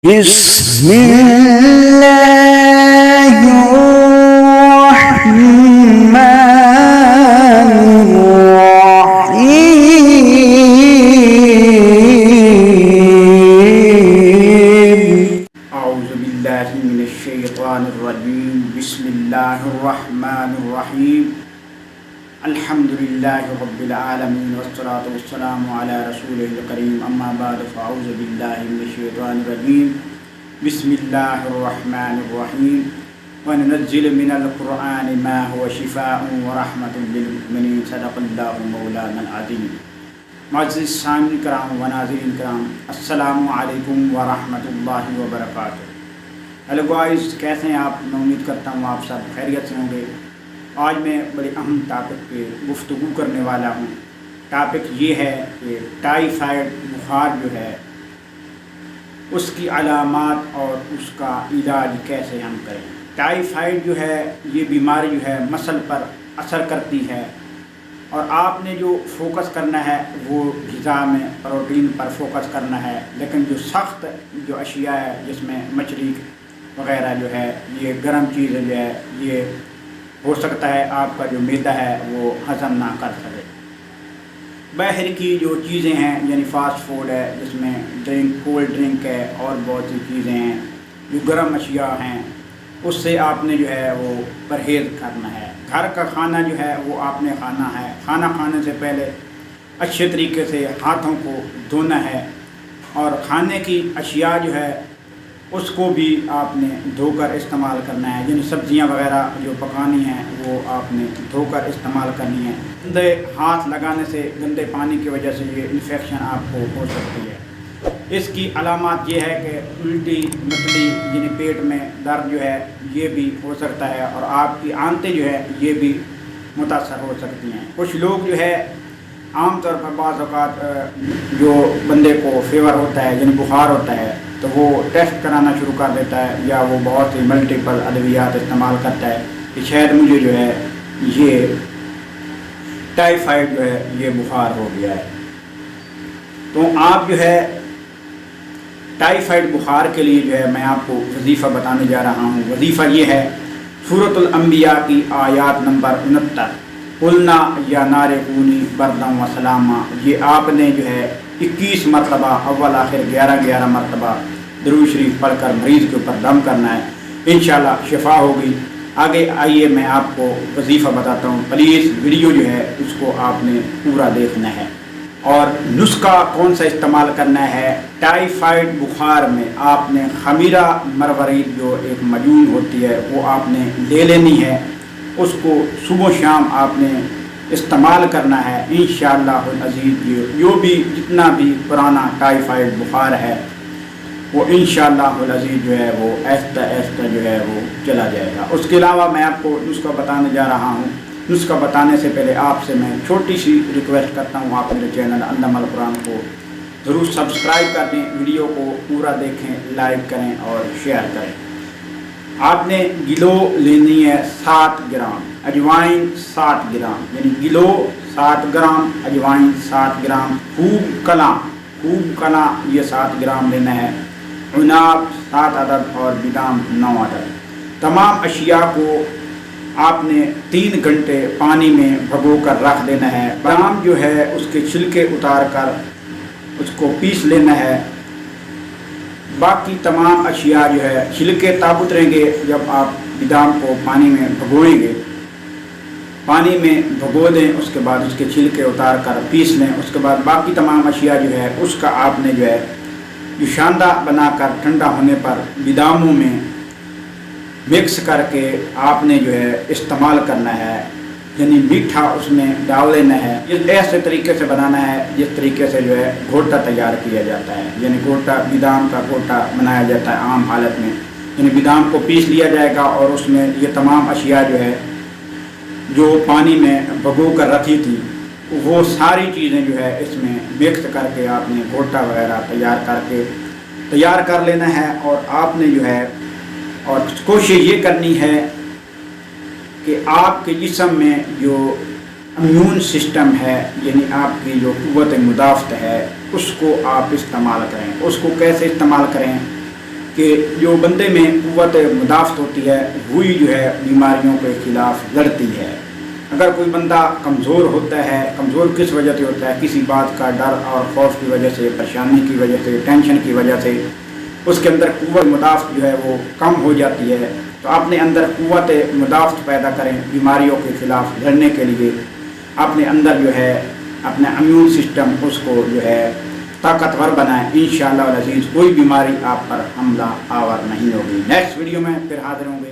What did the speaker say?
بسم الله الرحمن الرحيم. أعوذ بالله من الشيطان الرجيم. بسم الله الرحمن الرحيم. الحمد لله رب العالمين والصلاة والسلام على رسوله الكريم. أما بعد فأعوذ بالله من الشيطان الرجيم. بسم الله الرحمن الرحيم. وننزل من القرآن ما هو شفاء ورحمة للمؤمنين. صدق الله مولانا العظيم. معزز سامعین کرام و ناظرین کرام، السلام علیکم ورحمۃ اللہ وبرکاتہ. ہیلو گائز، کیسے ہیں آپ؟ میں امید کرتا ہوں آپ سب خیریت سے ہوں گے. آج میں بڑے اہم ٹاپک پہ گفتگو کرنے والا ہوں. ٹاپک یہ ہے کہ ٹائیفائڈ بخار جو ہے اس کی علامات اور اس کا علاج کیسے ہم کریں. ٹائیفائڈ جو ہے یہ بیماری جو ہے مسل پر اثر کرتی ہے، اور آپ نے جو فوکس کرنا ہے وہ غذا میں پروٹین پر فوکس کرنا ہے. لیکن جو سخت جو اشیاء ہے جس میں مچھلی وغیرہ جو ہے، یہ گرم چیزیں جو ہے، یہ ہو سکتا ہے آپ کا جو معدہ ہے وہ ہضم نہ کر سکے. باہر کی جو چیزیں ہیں یعنی فاسٹ فوڈ ہے، جس میں کولڈ ڈرنک ہے اور بہت سی چیزیں ہیں جو گرم اشیاء ہیں، اس سے آپ نے جو ہے وہ پرہیز کرنا ہے. گھر کا کھانا جو ہے وہ آپ نے کھانا ہے. کھانا کھانے سے پہلے اچھے طریقے سے ہاتھوں کو دھونا ہے، اور کھانے کی اشیاء جو ہے اس کو بھی آپ نے دھو کر استعمال کرنا ہے. یعنی سبزیاں وغیرہ جو پکانی ہیں وہ آپ نے دھو کر استعمال کرنی ہے. گندے ہاتھ لگانے سے، گندے پانی کی وجہ سے یہ انفیکشن آپ کو ہو سکتی ہے. اس کی علامات یہ ہے کہ الٹی متلی یعنی پیٹ میں درد جو ہے یہ بھی ہو سکتا ہے، اور آپ کی آنتیں جو ہے یہ بھی متاثر ہو سکتی ہیں. کچھ لوگ جو ہے عام طور پر بعض اوقات جو بندے کو فیور ہوتا ہے یعنی بخار ہوتا ہے تو وہ ٹیسٹ کرانا شروع کر دیتا ہے، یا وہ بہت سی ملٹیپل ادویات استعمال کرتا ہے کہ شاید مجھے جو ہے یہ ٹائیفائڈ جو ہے یہ بخار ہو گیا ہے. تو آپ جو ہے ٹائیفائڈ بخار کے لیے جو ہے میں آپ کو وظیفہ بتانے جا رہا ہوں. وظیفہ یہ ہے سورۃ الانبیاء کی آیات نمبر 69. قلنا یا نار کونی بردم و سلامہ. یہ آپ نے جو ہے 21 مرتبہ اول آخر 11 مرتبہ درود شریف پڑھ کر مریض کے اوپر دم کرنا ہے. انشاءاللہ شفا ہوگی. آگے آئیے میں آپ کو وظیفہ بتاتا ہوں. پلیز ویڈیو جو ہے اس کو آپ نے پورا دیکھنا ہے. اور نسخہ کون سا استعمال کرنا ہے؟ ٹائیفائڈ بخار میں آپ نے خمیرہ مروارید جو ایک مجون ہوتی ہے وہ آپ نے لے لینی ہے. اس کو صبح و شام آپ نے استعمال کرنا ہے. انشاءاللہ العزیز جو بھی جتنا بھی پرانا ٹائیفائڈ بخار ہے وہ انشاءاللہ العزیز جو ہے وہ آہستہ آہستہ جو ہے وہ چلا جائے گا. اس کے علاوہ میں آپ کو نسخہ بتانے جا رہا ہوں. نسخہ بتانے سے پہلے آپ سے میں چھوٹی سی ریکویسٹ کرتا ہوں، آپ میرے چینل علامہ القرآن کو ضرور سبسکرائب کر دیں، ویڈیو کو پورا دیکھیں، لائک کریں اور شیئر کریں. آپ نے گلو لینی ہے 7 گرام، اجوائن 7 گرام، یعنی گلو 7 گرام، اجوائن 7 گرام، خوب کلا یہ 7 گرام لینا ہے. عناب 7 عدد اور بادام 9 عدد. تمام اشیاء کو آپ نے 3 گھنٹے پانی میں بھگو کر رکھ دینا ہے. بادام جو ہے اس کے چھلکے اتار کر اس کو پیس لینا ہے. باقی تمام اشیاء جو ہے چھلکے تب اتریں گے جب آپ بادام کو پانی میں بھگوئیں گے. پانی میں بھگو دیں، اس کے بعد اس کے چھلکے اتار کر پیس لیں. اس کے بعد باقی تمام اشیاء جو ہے اس کا آپ نے جو ہے شاندہ بنا کر ٹھنڈا ہونے پر باداموں میں مکس کر کے آپ نے جو ہے استعمال کرنا ہے. یعنی میٹھا اس میں ڈال لینا ہے. ایسے طریقے سے بنانا ہے جس طریقے سے جو ہے گھوٹا تیار کیا جاتا ہے. یعنی گھوٹا بادام کا گھوٹا بنایا جاتا ہے عام حالت میں. یعنی بادام کو پیس لیا جائے گا اور اس میں یہ تمام اشیاء جو ہے جو پانی میں بھگو کر رکھی تھی وہ ساری چیزیں جو ہے اس میں مکس کر کے آپ نے گھوٹا وغیرہ تیار کر لینا ہے. اور آپ نے جو ہے اور کوشش یہ کرنی ہے کہ آپ کے جسم میں جو امیون سسٹم ہے، یعنی آپ کی جو قوت مدافعت ہے، اس کو آپ استعمال کریں. اس کو کیسے استعمال کریں؟ کہ جو بندے میں قوت مدافعت ہوتی ہے وہی جو ہے بیماریوں کے خلاف لڑتی ہے۔ اگر کوئی بندہ کمزور ہوتا ہے، کمزور کس وجہ سے ہوتا ہے؟ کسی بات کا ڈر اور خوف کی وجہ سے، پریشانی کی وجہ سے، ٹینشن کی وجہ سے اس کے اندر قوت مدافعت جو ہے وہ کم ہو جاتی ہے۔ تو اپنے اندر قوت مدافعت پیدا کریں بیماریوں کے خلاف لڑنے کے لیے۔ اپنے اندر جو ہے اپنا امیون سسٹم اس کو جو ہے طاقتور بنائیں، انشاءاللہ العزیز کوئی بیماری آپ پر حملہ آور نہیں ہوگی۔ نیکسٹ ویڈیو میں پھر حاضر ہوں گے۔